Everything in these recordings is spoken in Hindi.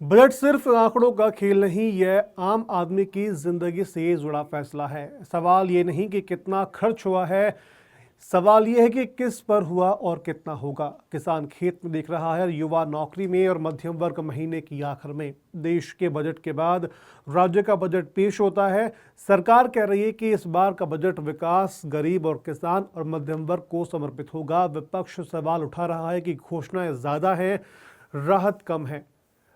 बजट सिर्फ आंकड़ों का खेल नहीं, यह आम आदमी की जिंदगी से जुड़ा फैसला है। सवाल ये नहीं कि कितना खर्च हुआ है, सवाल ये है कि किस पर हुआ और कितना होगा। किसान खेत में देख रहा है, युवा नौकरी में और मध्यम वर्ग महीने की आखिर में। देश के बजट के बाद राज्य का बजट पेश होता है। सरकार कह रही है कि इस बार का बजट विकास, गरीब और किसान और मध्यम वर्ग को समर्पित होगा। विपक्ष सवाल उठा रहा है कि घोषणाएं ज्यादा हैं, राहत कम है।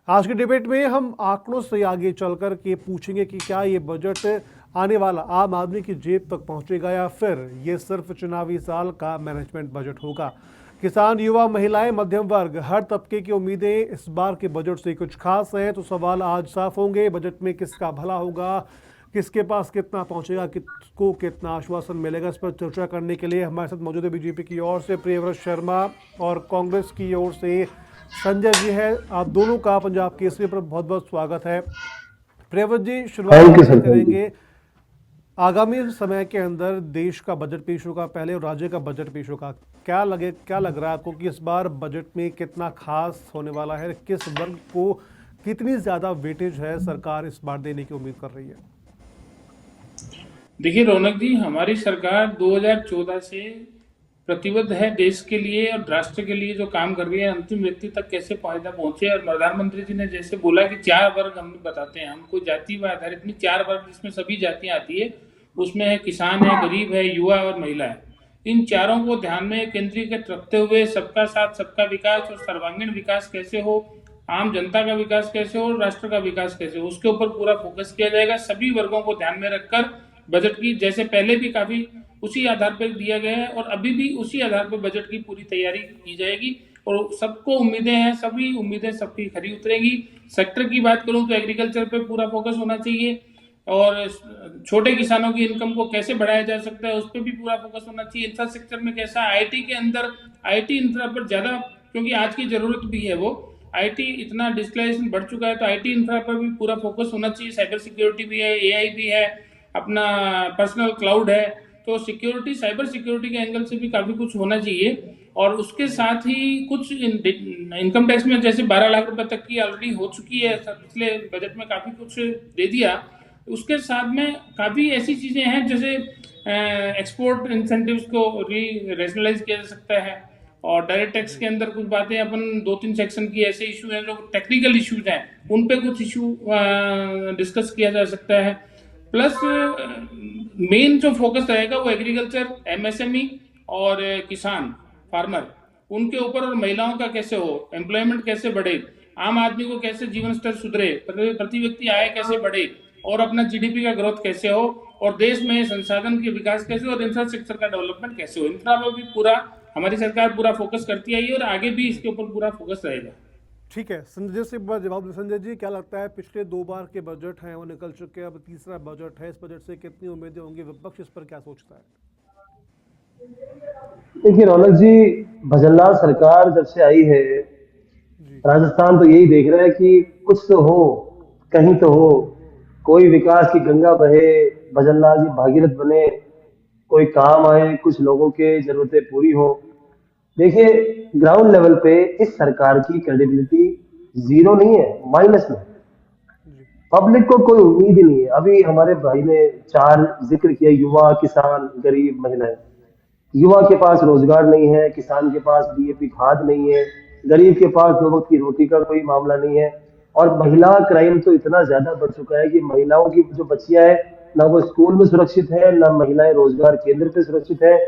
आज के डिबेट में हम आंकड़ों से आगे चलकर के पूछेंगे कि क्या ये बजट आने वाला आम आदमी की जेब तक पहुंचेगा या फिर ये सिर्फ चुनावी साल का मैनेजमेंट बजट होगा। किसान, युवा, महिलाएं, मध्यम वर्ग, हर तबके की उम्मीदें इस बार के बजट से कुछ खास हैं। तो सवाल आज साफ होंगे, बजट में किसका भला होगा, किसके पास कितना पहुंचेगा, किसको कितना आश्वासन मिलेगा। इस पर चर्चा करने के लिए हमारे साथ मौजूद है बीजेपी की ओर से प्रियव्रत शर्मा और कांग्रेस की ओर से संजय जी है। आप दोनों का पंजाब केसरी पर बहुत बहुत स्वागत है। प्रियव्रत जी, शुरुआत आपसे करेंगे। आगामी समय के अंदर देश का बजट पेश होगा पहले और राज्य का बजट पेश होगा। क्या लग रहा है आपको कि इस बार बजट में कितना खास होने वाला है, किस वर्ग को कितनी ज्यादा वेटेज है सरकार इस बार देने की उम्मीद कर रही है? देखिए रौनक जी, हमारी सरकार 2014 से प्रतिबद्ध है देश के लिए और राष्ट्र के लिए जो काम कर रही है, अंतिम व्यक्ति तक कैसे फायदा पहुंचे। और प्रधानमंत्री जी ने जैसे बोला कि 4 वर्ग हम बताते हैं, हमको जाति व आधारित में 4 वर्ग जिसमें सभी जातियां आती है, उसमें है किसान, है गरीब, है युवा और महिला है। इन चारों को ध्यान में केंद्रीकृत रखते हुए सबका साथ सबका विकास और सर्वांगीण विकास कैसे हो, आम जनता का विकास कैसे हो और राष्ट्र का विकास कैसे हो, उसके ऊपर पूरा फोकस किया जाएगा। सभी वर्गों को ध्यान में रखकर बजट की, जैसे पहले भी काफी उसी आधार पर दिया गया है और अभी भी उसी आधार पर बजट की पूरी तैयारी की जाएगी। और सबको उम्मीदें हैं, सभी उम्मीदें सबकी खरी उतरेगी। सेक्टर की बात करूं तो एग्रीकल्चर पे पूरा फोकस होना चाहिए और छोटे किसानों की इनकम को कैसे बढ़ाया जा सकता है उस पर भी पूरा फोकस होना चाहिए। इंफ्रास्ट्रक्चर में कैसा, आईटी के अंदर आईटी इंफ्रा पर ज्यादा, क्योंकि आज की जरूरत भी है वो। आईटी इतना डिजिटलाइजेशन बढ़ चुका है तो आईटी इंफ्रा पर भी पूरा फोकस होना चाहिए। साइबर सिक्योरिटी भी है, एआई भी है, अपना पर्सनल क्लाउड है, तो सिक्योरिटी, साइबर सिक्योरिटी के एंगल से भी काफी कुछ होना चाहिए। और उसके साथ ही कुछ इनकम टैक्स में जैसे 12 लाख रुपए तक की ऑलरेडी हो चुकी है, पिछले बजट में काफी कुछ दे दिया। उसके साथ में काफी ऐसी चीजें हैं जैसे एक्सपोर्ट इंसेंटिव्स को रेशनलाइज किया जा सकता है और डायरेक्ट टैक्स के अंदर कुछ बातें, अपन 2-3 सेक्शन की ऐसे इशू हैं जो टेक्निकल इश्यूज हैं, उन पे कुछ इशू डिस्कस किया जा सकता है। प्लस मेन जो फोकस रहेगा वो एग्रीकल्चर, एमएसएमई और किसान, फार्मर, उनके ऊपर, और महिलाओं का कैसे हो, एम्प्लॉयमेंट कैसे बढ़े, आम आदमी को कैसे जीवन स्तर सुधरे, प्रति व्यक्ति आय कैसे बढ़े और अपना जीडीपी का ग्रोथ कैसे हो और देश में संसाधन के विकास कैसे हो और इंफ्रास्ट्रक्चर का डेवलपमेंट कैसे हो। इंफ्रा पर भी पूरा हमारी सरकार पूरा फोकस करती आई और आगे भी इसके ऊपर पूरा फोकस रहेगा। ठीक है, संजय से एक बार जवाब। संजय जी, क्या लगता है, पिछले 2 बार के बजट हैं वो निकल चुके हैं, अब तीसरा बजट है, इस बजट से कितनी उम्मीदें होंगी, विपक्ष इस पर क्या सोचता है? देखिए रौनक जी, भजनलाल सरकार जब से आई है जी। राजस्थान, तो यही देख रहा है कि कुछ तो हो, कहीं तो हो, कोई विकास की गंगा बहे, भजनलाल जी भागीरथ बने, कोई काम आए, कुछ लोगों के जरूरतें पूरी हो। देखिए, ग्राउंड लेवल पे इस सरकार की क्रेडिबिलिटी जीरो नहीं है, माइनस में। जी। पब्लिक को कोई उम्मीद ही नहीं है। अभी हमारे भाई ने 4 जिक्र किया, युवा, किसान, गरीब, महिलाएं। युवा के पास रोजगार नहीं है, किसान के पास डीएपी खाद नहीं है, गरीब के पास 2 वक्त की रोटी का कोई मामला नहीं है। और महिला क्राइम तो इतना ज्यादा बढ़ चुका है कि महिलाओं की जो बच्चियां हैं, ना वो स्कूल में सुरक्षित है, ना महिलाएं रोजगार केंद्र पे सुरक्षित है।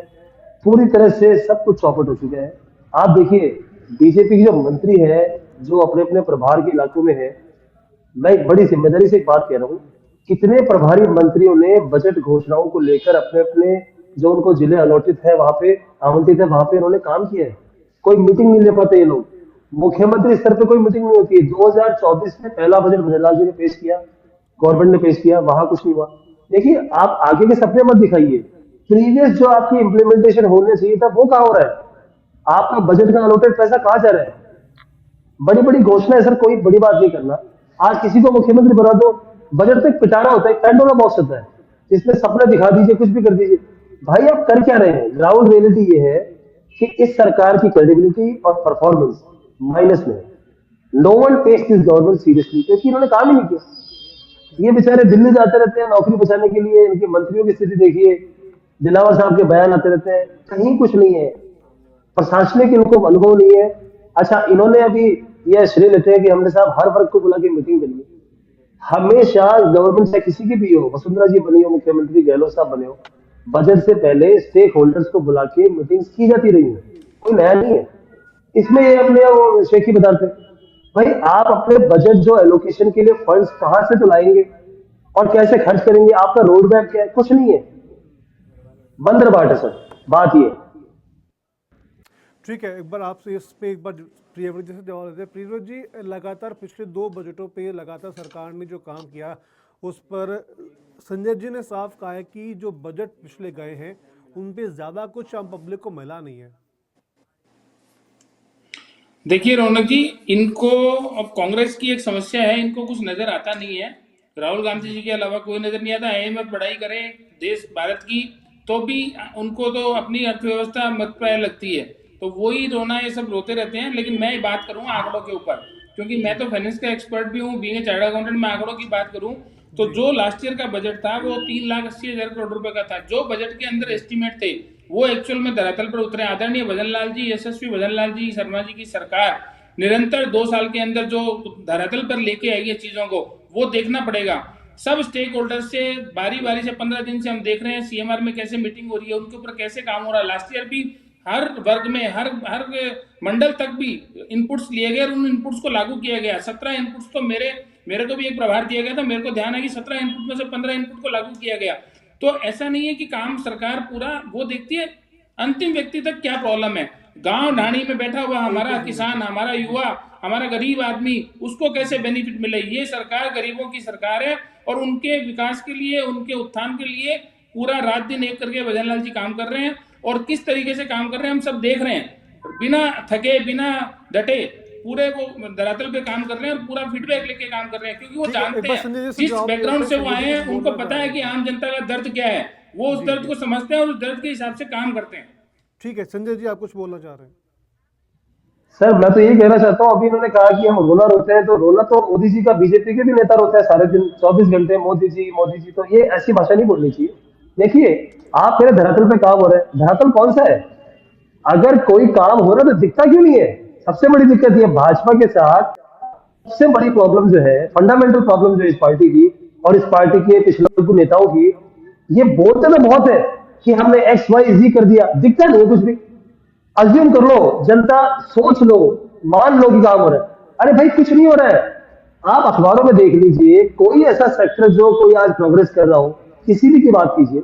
पूरी तरह से सब कुछ चौपट हो चुका है। आप देखिए, बीजेपी की जो मंत्री है, जो अपने अपने प्रभार के इलाकों में है, मैं एक बड़ी जिम्मेदारी से एक बात कह रहा हूँ, कितने प्रभारी मंत्रियों ने बजट घोषणाओं को लेकर अपने अपने जो उनको जिले अलॉटित है, वहां पे आवंटित है, वहां पे उन्होंने काम किया है। कोई मीटिंग नहीं ले पाते ये लोग। मुख्यमंत्री स्तर पे कोई मीटिंग नहीं होती है। 2024 में पहला बजट भजनलाल जी ने पेश किया, गवर्नमेंट ने पेश किया, वहां कुछ नहीं हुआ। देखिए, आप आगे के सपने मत दिखाइए, प्रीवियस जो आपकी इम्प्लीमेंटेशन होने चाहिए था वो कहाँ हो रहा है। आपका बजट का अलॉटेड पैसा कहाँ जा रहा है। बड़ी बड़ी घोषणाएं सर, कोई बड़ी बात नहीं करना। आज किसी को मुख्यमंत्री बना दो, बजट तो एक पिटारा होता है, एक पेंडोला बॉक्स होता है, इसमें सपने दिखा दीजिए, कुछ भी कर दीजिए। भाई आप कर क्या रहे हैं। ग्राउंड रियलिटी ये है कि इस सरकार की क्रेडिबिलिटी और परफॉर्मेंस माइनस में है। No one takes this government seriously, क्योंकि इन्होंने काम ही नहीं किया। ये बेचारे दिल्ली जाते रहते हैं नौकरी बचाने के लिए, इनके मंत्रियों की स्थिति देखिए, दिलावर साहब के बयान आते रहते हैं, कहीं कुछ नहीं है, प्रशासनिक इनको अनुभव नहीं है। अच्छा, इन्होंने अभी यह श्रेय लेते हैं कि हमने साहब हर वर्ग को बुला के मीटिंग करी है। हमेशा गवर्नमेंट से किसी की भी हो, वसुंधरा जी बनी हो, मुख्यमंत्री गहलोत साहब बने हो, बजट से पहले स्टेक होल्डर्स को बुला के मीटिंग्स की जाती रही है, कोई नया नहीं है इसमें। ये अपने वो शेखी बताते हैं, भाई आप अपने बजट जो एलोकेशन के लिए फंड्स कहां से तो लाएंगे और कैसे खर्च करेंगे, आपका रोड मैप क्या है, कुछ नहीं है, बंदर बाट है सर, बात ये। ठीक है, एक बार आपसे इस पे एक बार प्रियव्रत जी से जवाब देते हैं। प्रियव्रत जी, लगातार पिछले 2 बजटों पे लगातार सरकार ने जो काम किया उस पर संजय जी ने साफ कहा है कि जो बजट पिछले गए हैं उन पे ज्यादा कुछ आम पब्लिक को मिला नहीं है। देखिए रौनक जी, इनको अब कांग्रेस की एक समस्या है, इनको कुछ नजर आता नहीं है। राहुल गांधी जी के अलावा कोई नजर नहीं आता। IMF पढ़ाई करें देश भारत की तो भी उनको तो अपनी अर्थव्यवस्था मत पे लगती है, तो वही रोना, ये सब रोते रहते हैं। लेकिन मैं बात करूंगा आंकड़ों के ऊपर, क्योंकि मैं तो फाइनेंस का एक्सपर्ट भी हूँ, बीइंग ए चार्टर्ड अकाउंटेंट। मैं आंकड़ों की बात करूं तो जो लास्ट ईयर का बजट था वो 3,80,000 करोड़ रुपए का था। जो बजट के अंदर एस्टिमेट थे वो एक्चुअल में धरातल पर उतरे। आदरणीय भजनलाल जी, यशस्वी भजनलाल जी शर्मा जी की सरकार निरंतर 2 साल के अंदर जो धरातल पर लेके आई है चीजों को, वो देखना पड़ेगा। सब स्टेक होल्डर से बारी बारी से 15 दिन से हम देख रहे हैं CMR में कैसे मीटिंग हो रही है, उनके ऊपर कैसे काम हो रहा है। लास्ट ईयर भी हर वर्ग में, हर हर मंडल तक भी इनपुट्स लिए गए और उन इनपुट्स को लागू किया गया। 17 इनपुट्स तो मेरे को भी एक प्रभार दिया गया था, मेरे को ध्यान है कि 17 इनपुट में से 15 इनपुट को लागू किया गया। तो ऐसा नहीं है कि काम सरकार पूरा वो देखती है, अंतिम व्यक्ति तक क्या प्रॉब्लम है। गांव ढाणी में बैठा हुआ हमारा किसान, हमारा युवा, हमारा गरीब आदमी, उसको कैसे बेनिफिट मिले। ये सरकार गरीबों की सरकार है और उनके विकास के लिए, उनके उत्थान के लिए पूरा रात दिन एक करके भजनलाल जी काम कर रहे हैं। और किस तरीके से काम कर रहे हैं हम सब देख रहे हैं, बिना थके बिना डटे पूरे को धरातल पे काम कर रहे हैं और पूरा फीडबैक लेके काम कर रहे हैं, क्योंकि वो जानते हैं जिस बैकग्राउंड से वो आए हैं, उनको पता है कि आम जनता का दर्द क्या है। वो उस दर्द को समझते हैं और उस दर्द के हिसाब से काम करते हैं। ठीक है, संजय जी आप कुछ बोलना चाह रहे हैं? सर मैं तो यही कहना चाहता हूँ, अभी इन्होंने कहा कि हम रोना रोते हैं, तो रोना तो मोदी जी का, बीजेपी के भी नेता रोते हैं सारे दिन 24 घंटे, मोदी जी मोदी जी। तो ये ऐसी भाषा नहीं बोलनी चाहिए। देखिए, आप मेरे धरातल पे काम हो रहे हैं, धरातल कौन सा है? अगर कोई काम हो रहा है तो दिखता क्यों नहीं है? सबसे बड़ी दिक्कत ये भाजपा के साथ, सबसे बड़ी प्रॉब्लम जो है, फंडामेंटल प्रॉब्लम जो है इस पार्टी की और इस पार्टी के पिछले नेताओं की, ये बोलते तो बहुत है कि हमने XYZ कर दिया, दिखता नहीं है कुछ भी। अज्यूम कर लो, जनता सोच लो, मान लो कि काम हो रहा है, अरे भाई कुछ नहीं हो रहा है। आप अखबारों में देख लीजिए, कोई ऐसा सेक्टर जो कोई आज प्रोग्रेस कर रहा हो, किसी भी की बात कीजिए,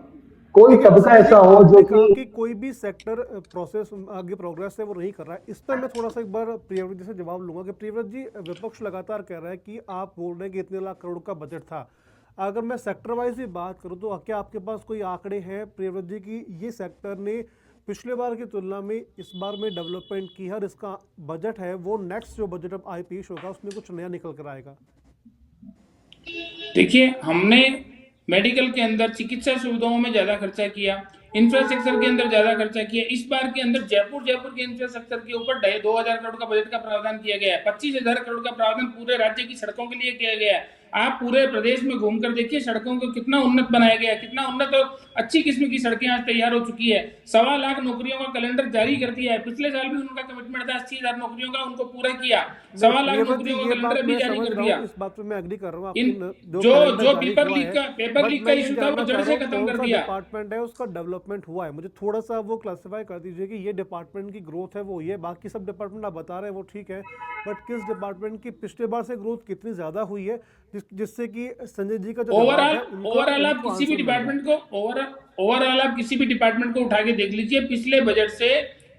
कोई तबका ऐसा हो जो कि कोई भी सेक्टर प्रोसेस आगे प्रोग्रेस है वो नहीं कर रहा है। इस पर मैं थोड़ा सा एक बार प्रियव्रत जी से जवाब लूंगा कि प्रियव्रत जी, विपक्ष लगातार कह रहा है कि आप बोल रहे हैं कि इतने लाख करोड़ का बजट था। अगर मैं सेक्टर वाइज ही बात करूं तो क्या आपके पास कोई आंकड़े हैं प्रियव्रत जी की ये सेक्टर ने पिछले बार की तुलना में इस बार में डेवलपमेंट की है और इसका बजट है वो नेक्स्ट जो बजट अब पेश होगा उसमें कुछ नया निकल कर आएगा? देखिए, हमने मेडिकल के अंदर चिकित्सा सुविधाओं में ज्यादा खर्चा किया, इंफ्रास्ट्रक्चर के अंदर ज्यादा खर्चा किया। इस बार के अंदर जयपुर के इंफ्रास्ट्रक्चर के ऊपर 2,000 करोड़ का बजट का प्रावधान किया गया है। 25,000 करोड़ का प्रावधान पूरे राज्य की सड़कों के लिए किया गया है। आप पूरे प्रदेश में घूमकर देखिए, सड़कों को कितना उन्नत बनाया गया है, कितना उन्नत और अच्छी किस्म की सड़कें आज तैयार हो चुकी है। 1.25 लाख नौकरियों का कैलेंडर जारी कर दिया है। पिछले साल भी उनका कमिटमेंट था 80,000 नौकरियों का, उनको पूरा किया। 1.25 लाख नौकरियों का कैलेंडर भी जारी कर दिया। इस बात पे मैं एग्री कर रहा हूँ। जो पेपर लीक का इशू था वो जड़ से खत्म कर दिया। डिपार्टमेंट है उसका डेवलपमेंट हुआ है, मुझे थोड़ा सा वो क्लासिफाई कर दीजिए कि ये डिपार्टमेंट की ग्रोथ है वो ये, बाकी सब डिपार्टमेंट आप बता रहे हैं वो ठीक है, बट किस डिपार्टमेंट की पिछले बार से ग्रोथ कितनी ज्यादा हुई है जिससे कि संजय जी का जो ओवरऑल आप किसी भी डिपार्टमेंट को उठा के देख लीजिए, पिछले बजट से,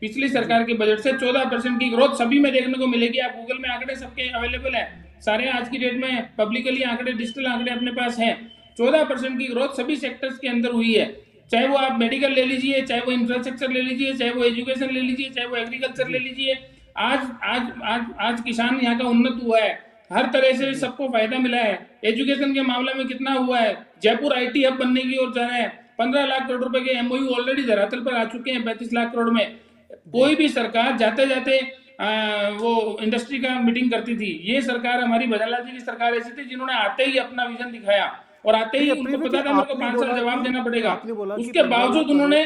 पिछली सरकार के बजट से 14% की ग्रोथ सभी में देखने को मिलेगी। आप गूगल में आंकड़े सबके अवेलेबल है, सारे आज की डेट में पब्लिकली आंकड़े, डिजिटल आंकड़े अपने पास हैं। 14% की ग्रोथ सभी सेक्टर्स के अंदर हुई है, चाहे वो आप मेडिकल ले लीजिए, चाहे वो इंफ्रास्ट्रक्चर ले लीजिए, चाहे वो एजुकेशन ले लीजिए, चाहे वो एग्रीकल्चर ले लीजिए। आज आज आज आज किसान यहाँ का उन्नत हुआ है, हर तरह से सबको फायदा मिला है। एजुकेशन के मामले में कितना हुआ है, जयपुर IT हब बनने की ओर जा रहे हैं। 15 लाख करोड़ रुपए के MOU ऑलरेडी धरातल पर आ चुके हैं 35 लाख करोड़ में। कोई भी सरकार जाते जाते वो इंडस्ट्री का मीटिंग करती थी। ये सरकार हमारी भजनलाल जी की सरकार ऐसी थी जिन्होंने आते ही अपना विजन दिखाया और आते ठीक ही है उनको प्रियव्रत जी, पता था मेरे को आपने 5 साल बोला जवाब कि देना पड़ेगा। आपने बोला कि उसके 15 लाख बावजूद करोड़। उन्होंने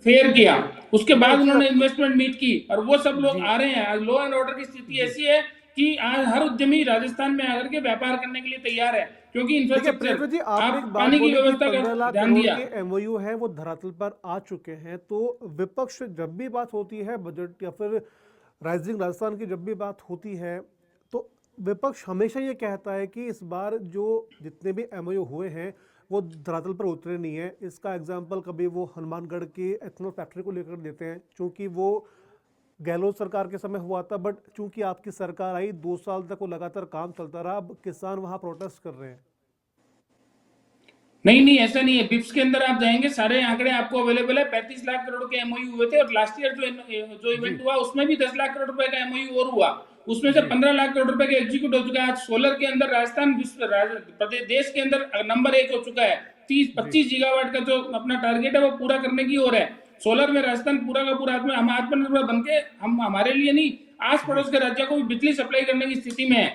फेयर किया, उसके मैं बाद एक चीज उन्होंने आपको इन्वेस्टमेंट मीट की और वो सब लोग जी आ रहे हैं। आज लॉ एंड ऑर्डर की स्थिति जी ऐसी है कि आज हर उद्यमी राजस्थान में आकर के व्यापार करने के लिए तैयार है, क्योंकि ठीक है इंफ्रास्ट्रक्चर, प्रियव्रत जी, आपने एक आप बात पानी की बोली कि व्यवस्था का 15 लाख ध्यान करोड़ दिया। के एमओयू हैं वो धरातल पर आ चुके हैं, तो विपक्ष जब भी बात होती है बजट या फिर राइजिंग राजस्थान की जब भी बात होती है, तो विपक्ष हमेशा ये कहता है कि इस बार जो जितने भी एमओयू हुए हैं वो धरातल पर उतरे नहीं है। इसका एग्जाम्पल कभी वो हनुमानगढ़ की एथनॉल फैक्ट्री को लेकर देते हैं, क्योंकि वो गहलोत सरकार के समय हुआ था, बट चूंकि आपकी सरकार आई 2 साल तक वो लगातार काम चलता रहा, अब किसान वहां प्रोटेस्ट कर रहे हैं। नहीं नहीं, ऐसा नहीं है। बिप्स के अंदर आप जाएंगे, सारे आंकड़े आपको अवेलेबल है। 35 लाख करोड़ के एमओयू हुए थे और लास्ट ईयर जो जी इवेंट हुआ उसमें भी 10 लाख करोड़ रुपए का एमओयू और हुआ। उसमें से जी 15 लाख करोड़ रुपए के एग्जीक्यूट हो चुका है। आज सोलर के अंदर राजस्थान प्रदेश देश के अंदर नंबर 1 हो चुका है। जी 25 गीगावाट का जो अपना टारगेट है वो पूरा करने की ओर है। सोलर में राजस्थान पूरा का पूरा हम आत्मनिर्भर बन के, हम हमारे लिए नहीं, आस जी पड़ोस के राज्यों को भी बिजली सप्लाई करने की स्थिति में है।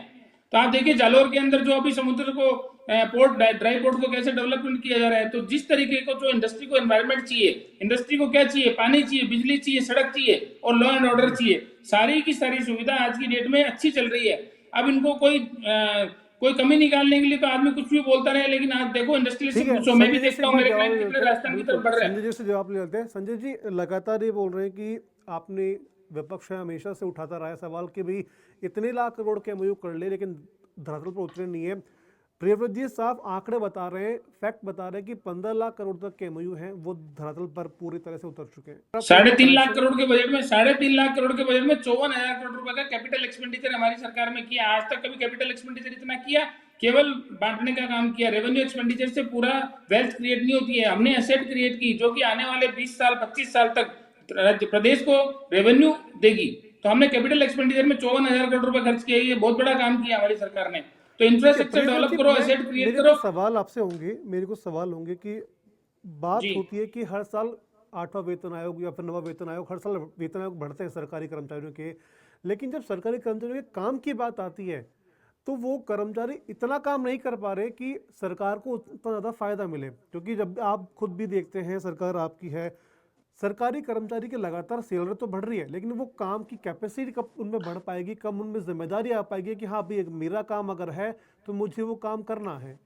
तो आप देखिए जालोर के अंदर जो अभी समुद्र को पोर्ट, ड्राई पोर्ट को कैसे डेवलपमेंट किया जा रहा है। तो जिस तरीके को जो इंडस्ट्री को एनवायरनमेंट चाहिए, इंडस्ट्री को क्या चाहिए, पानी चाहिए, बिजली चाहिए, सड़क चाहिए और लॉ एंड ऑर्डर जी चाहिए। सारी की सारी सुविधा आज की डेट में अच्छी चल रही है। अब इनको कोई कमी निकालने के लिए तो आदमी कुछ भी बोलता रहे, लेकिन आज देखो इंडस्ट्रियलिस्ट से ठीक है, पूछो, मैं भी संजय जी से देखता एक हूँ बार मेरे जवाब क्लाइंट ले कितने लेते हैं। राजस्थान की तरफ बिल्कुल बढ़ रहे हैं। संजय जी से जवाब ले लेते हैं। संजय जी लगातार ये बोल रहे हैं कि आपने विपक्ष हमेशा से उठाता रहा है सवाल कि भाई इतने लाख करोड़ के एमओयू कर ले लेकिन धरातल पर उतरे नहीं है। प्रियव्रत जी साफ आंकड़े बता रहे हैं, फैक्ट बता रहे हैं कि 15 लाख करोड़ तक के एमओयू हैं वो धरातल पर पूरी तरह से उतर चुके हैं। 3.5 लाख करोड़ के बजट में 3.5 लाख करोड़ के बजट में 54,000 करोड़ रुपए का कैपिटल एक्सपेंडिचर हमारी सरकार में किया। आज तक कभी कैपिटल एक्सपेंडिचर इतना किया, केवल बांटने का काम किया। रेवेन्यू एक्सपेंडिचर से पूरा वेल्थ क्रिएट नहीं होती है। हमने एसेट क्रिएट की जो कि आने वाले 20 साल 25 साल तक प्रदेश को रेवेन्यू देगी। तो हमने कैपिटल एक्सपेंडिचर में 54,000 करोड़ रुपए खर्च किया। ये बहुत बड़ा काम किया हमारी सरकार ने। तो इंफ्रास्ट्रक्चर डेवलप करो, एसेट क्रिएट मेरे करो। को सवाल आपसे होंगे, मेरे को सवाल होंगे कि बात जी होती है कि हर साल 8वां वेतन आयोग या फिर 9वां वेतन आयोग, हर साल वेतन आयोग बढ़ते हैं सरकारी कर्मचारियों के, लेकिन जब सरकारी कर्मचारियों के काम की बात आती है तो वो कर्मचारी इतना काम नहीं कर पा रहे कि सरकार को उतना ज़्यादा फायदा मिले। क्योंकि जब आप खुद भी देखते हैं सरकार आपकी है, सरकारी कर्मचारी की लगातार सैलरी तो बढ़ रही है, लेकिन वो काम की कैपेसिटी कब उनमें बढ़ पाएगी, कब उनमें जिम्मेदारी आ पाएगी कि हाँ भाई मेरा काम अगर है तो मुझे वो काम करना है।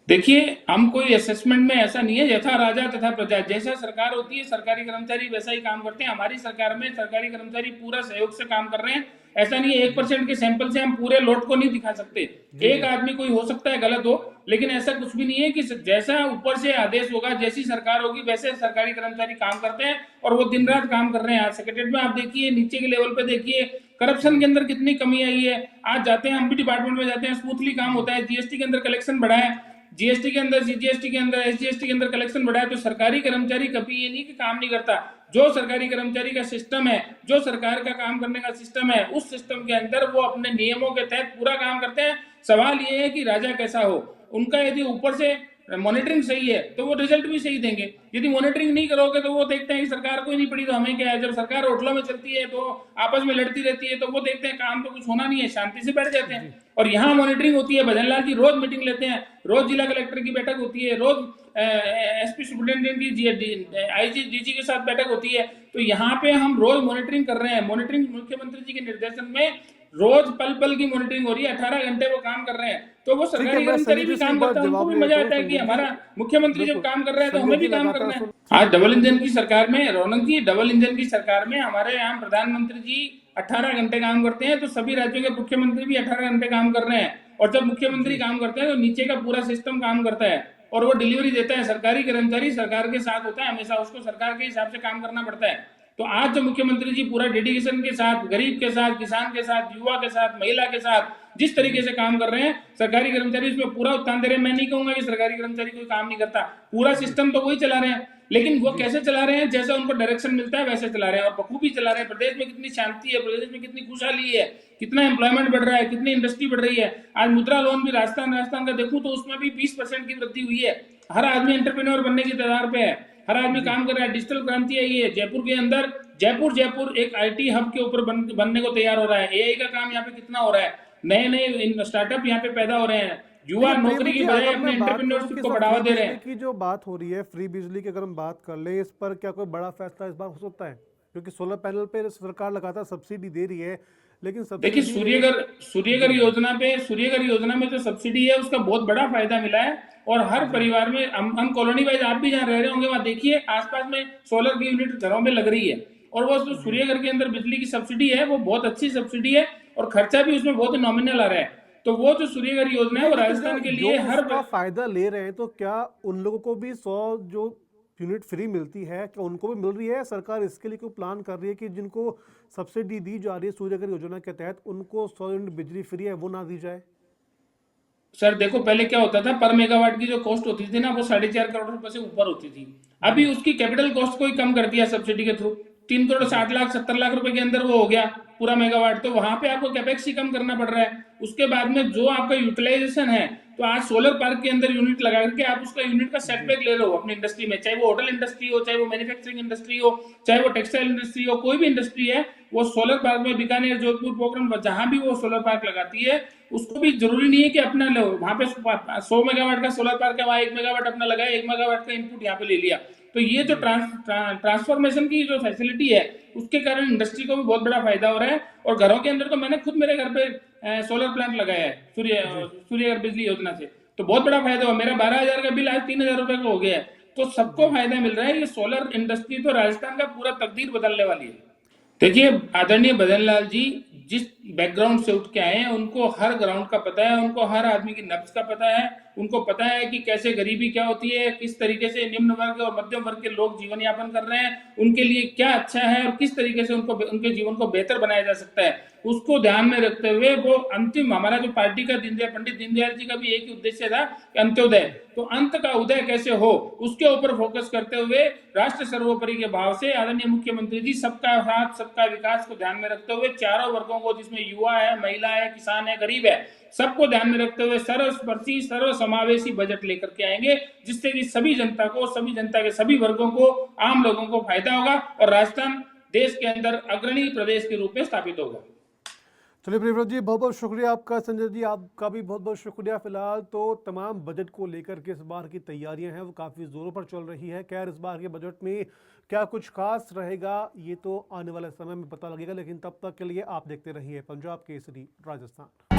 देखिए, हम कोई असेसमेंट में ऐसा नहीं है, यथा राजा तथा प्रजा। जैसा सरकार होती है सरकारी कर्मचारी वैसा ही काम करते हैं। हमारी सरकार में सरकारी कर्मचारी पूरा सहयोग से काम कर रहे हैं। ऐसा नहीं है 1% के सैंपल से हम पूरे लोट को नहीं दिखा सकते। एक आदमी कोई हो सकता है गलत हो, लेकिन ऐसा कुछ भी नहीं है कि जैसा ऊपर से आदेश होगा, जैसी सरकार होगी वैसे सरकारी कर्मचारी काम करते हैं और वो दिन रात काम कर रहे हैं। आज सेक्रेटरीट में आप देखिए, नीचे के लेवल पे देखिए करप्शन के अंदर कितनी कमी आई है। आज जाते हैं, हम भी डिपार्टमेंट में जाते हैं, स्मूथली काम होता है। जीएसटी के अंदर कलेक्शन बढ़ा है, जीएसटी के अंदर, सीजीएसटी के अंदर, एसजीएसटी के अंदर कलेक्शन बढ़ा है। तो सरकारी कर्मचारी कभी ये नहीं कि काम नहीं करता। जो सरकारी कर्मचारी का सिस्टम है, जो सरकार का काम करने का सिस्टम है, उस सिस्टम के अंदर वो अपने नियमों के तहत पूरा काम करते हैं। सवाल ये है कि राजा कैसा हो उनका। यदि ऊपर से मॉनिटरिंग सही है तो वो रिजल्ट भी सही देंगे। यदि मॉनिटरिंग नहीं करोगे तो वो देखते हैं कि सरकार को ही नहीं पड़ी तो हमें क्या है। जब सरकार होटलों में चलती है तो आपस में लड़ती रहती है, तो वो देखते हैं काम तो कुछ होना नहीं है, शांति से बैठ जाते हैं। और यहाँ मॉनिटरिंग होती है। भजनलाल जी रोज मीटिंग लेते हैं, रोज जिला कलेक्टर की बैठक होती है, रोज एसपी सुपरिटेंडेंट की, आईजी डीजी के साथ बैठक होती है। तो यहाँ पे हम रोज मॉनिटरिंग कर रहे हैं। मॉनिटरिंग मुख्यमंत्री जी के निर्देशन में रोज पल पल की मॉनिटरिंग हो रही है। 18 घंटे वो काम कर रहे हैं। तो वो सरकारी कर्मचारी भी काम करता है, उनको भी मजा आता है कि हमारा मुख्यमंत्री जब काम कर रहा है तो हमें भी काम करना है। आज डबल इंजन की सरकार में, रौनक जी, डबल इंजन की सरकार में हमारे यहाँ प्रधानमंत्री जी 18 घंटे काम करते हैं, तो सभी राज्यों के मुख्यमंत्री भी 18 घंटे काम कर रहे हैं। और जब मुख्यमंत्री काम करते हैं तो नीचे का पूरा सिस्टम काम करता है और वो डिलीवरी देता है। सरकारी कर्मचारी सरकार के साथ होता है हमेशा, उसको सरकार के हिसाब से काम करना पड़ता है। तो आज जो मुख्यमंत्री जी पूरा डेडिकेशन के साथ, गरीब के साथ, किसान के साथ, युवा के साथ, महिला के साथ जिस तरीके से काम कर रहे हैं, सरकारी कर्मचारी उसमें पूरा उत्थान दे रहे हैं। मैं नहीं कहूंगा कि सरकारी कर्मचारी कोई काम नहीं करता, पूरा सिस्टम तो वही चला रहे हैं। लेकिन वो कैसे चला रहे हैं, जैसा उनको डायरेक्शन मिलता है वैसे चला रहे हैं और बखूबी चला रहे हैं। प्रदेश में कितनी शांति है, प्रदेश में कितनी खुशहाली है, कितना एम्प्लॉयमेंट बढ़ रहा है, कितनी इंडस्ट्री बढ़ रही है। आज मुद्रा लोन भी राजस्थान का देखूं तो उसमें भी 20% की वृद्धि हुई है। हर आदमी एंटरप्रेन्योर बनने की तैयार पे है। हर आदमी काम कर रहा है, डिजिटल क्रांति आई है। जयपुर के अंदर जयपुर एक आईटी हब के ऊपर बनने को तैयार हो रहा है। एआई का काम यहाँ पे कितना हो रहा है, नए नए स्टार्टअप यहाँ पे पैदा हो रहे हैं, युवा देखिए नौकरी की प्रियव्रत जी, बजाय अगर अपने मैं बात करूं एंटरप्रेन्योरशिप कि को सब बढ़ावा फ्री दे रहे बिजली हैं। की जो बात हो रही है, फ्री बिजली की अगर हम बात कर ले, इस पर क्या कोई बड़ा फैसला इस बार हो सकता है? क्योंकि सोलर पैनल पे सरकार लगातार सब्सिडी दे रही है, लेकिन देखिए, सब्सिडी में सूर्यघर जी सूर्यघर योजना में जो सब्सिडी है उसका बहुत बड़ा फायदा मिला है। और हर जी परिवार में, हम कॉलोनी वाइज, आप भी जहाँ रह रहे होंगे वहां देखिए आसपास में सोलर की यूनिट घरों में लग रही है। और वो जो जी सूर्यघर के अंदर बिजली की सब्सिडी है वो बहुत अच्छी सब्सिडी है, और खर्चा भी उसमें बहुत नॉमिनल आ रहा है। तो वो जो सूर्यघर योजना है नहीं, वो लेकिन जो राजस्थान के जो लिए उसका फायदा ले रहे हैं, तो क्या उन लोगों को भी 100 जो यूनिट फ्री मिलती है, क्या उनको भी मिल रही है? सरकार इसके लिए कोई प्लान कर रही है कि जिनको सब्सिडी दी जा रही है सूर्यघर योजना के तहत, उनको 100 यूनिट बिजली फ्री है वो ना दी जाए? सर देखो, पहले क्या होता था, पर मेगावाट की जो कॉस्ट होती थी ना वो 4.5 करोड़ रुपए से ऊपर होती थी। अभी जी उसकी कैपिटल कॉस्ट को ही कम कर दिया सब्सिडी के थ्रू, 3 करोड़ जी 60 लाख 70 लाख रुपए के अंदर वो हो गया पूरा मेगावाट। तो वहां पे आपको कैपेक्स ही कम करना पड़ रहा है। उसके बाद में जो आपका यूटिलाइजेशन है, तो आज सोलर पार्क के अंदर यूनिट लगा करके आप उसका यूनिट का जी सेटबैक ले लो अपनी इंडस्ट्री में, चाहे वो होटल इंडस्ट्री हो, चाहे वो मैन्युफैक्चरिंग इंडस्ट्री हो, चाहे वो टेक्सटाइल इंडस्ट्री हो, कोई भी इंडस्ट्री है, वो सोलर पार्क में बीकानेर, जोधपुर, पोखरण, जहां भी वो सोलर पार्क लगाती है, उसको भी जरूरी नहीं है कि अपना लो वहां पे 100 मेगावाट का सोलर पार्क है, वहां 1 मेगावाट अपना लगाया, 1 मेगावाट का इनपुट यहाँ पे ले लिया। तो ये जो जी ट्रांसफॉर्मेशन की जो फैसिलिटी है, उसके कारण इंडस्ट्री को भी बहुत बड़ा फायदा हो रहा है। और घरों के अंदर तो मैंने खुद मेरे घर पे सोलर प्लांट लगाया है जी सूर्य बिजली योजना से, तो बहुत बड़ा फायदा हुआ। मेरा 12,000 का बिल आज 3,000 रुपए का हो गया है। तो सबको जी फायदा मिल रहा है। ये सोलर इंडस्ट्री तो राजस्थान का पूरा तकदीर बदलने वाली है। देखिए आदरणीय भजन लाल जी, जिस बैकग्राउंड से उठ के आए हैं उनको हर ग्राउंड का पता है, उनको हर आदमी की नब्ज का पता है, उनको पता है कि कैसे गरीबी क्या होती है, किस तरीके से निम्न वर्ग और मध्यम वर्ग के लोग जीवन यापन कर रहे हैं, उनके लिए क्या अच्छा है और किस तरीके से उनके जीवन को बेहतर बनाया जा सकता है, उसको ध्यान में रखते हुए वो अंतिम, हमारा जो पार्टी का पंडित दीनदयाल जी का भी एक ही उद्देश्य था कि अंत्योदय, तो अंत का उदय कैसे हो उसके ऊपर फोकस करते हुए राष्ट्र सर्वोपरि के भाव से आदरणीय मुख्यमंत्री जी सबका साथ सबका विकास को ध्यान में रखते हुए चारों वर्गों को, जिसमें युवा है, महिला है, किसान है, गरीब है, सबको ध्यान में रखते हुए सर्वस्पर्शी सर्व समावेशी बजट लेकर के आएंगे, जिससे कि सभी जनता के सभी वर्गों को, आम लोगों को फायदा होगा और राजस्थान देश के अंदर अग्रणी प्रदेश के रूप में स्थापित होगा। चलिए प्रियव्रत जी, बहुत बहुत शुक्रिया आपका। संजय जी, आपका भी बहुत बहुत शुक्रिया। फिलहाल तो तमाम बजट को लेकर के इस बार की तैयारियां हैं वो काफ़ी ज़ोरों पर चल रही है। खैर, इस बार के बजट में क्या कुछ खास रहेगा ये तो आने वाले समय में पता लगेगा, लेकिन तब तक के लिए आप देखते रहिए पंजाब केसरी राजस्थान।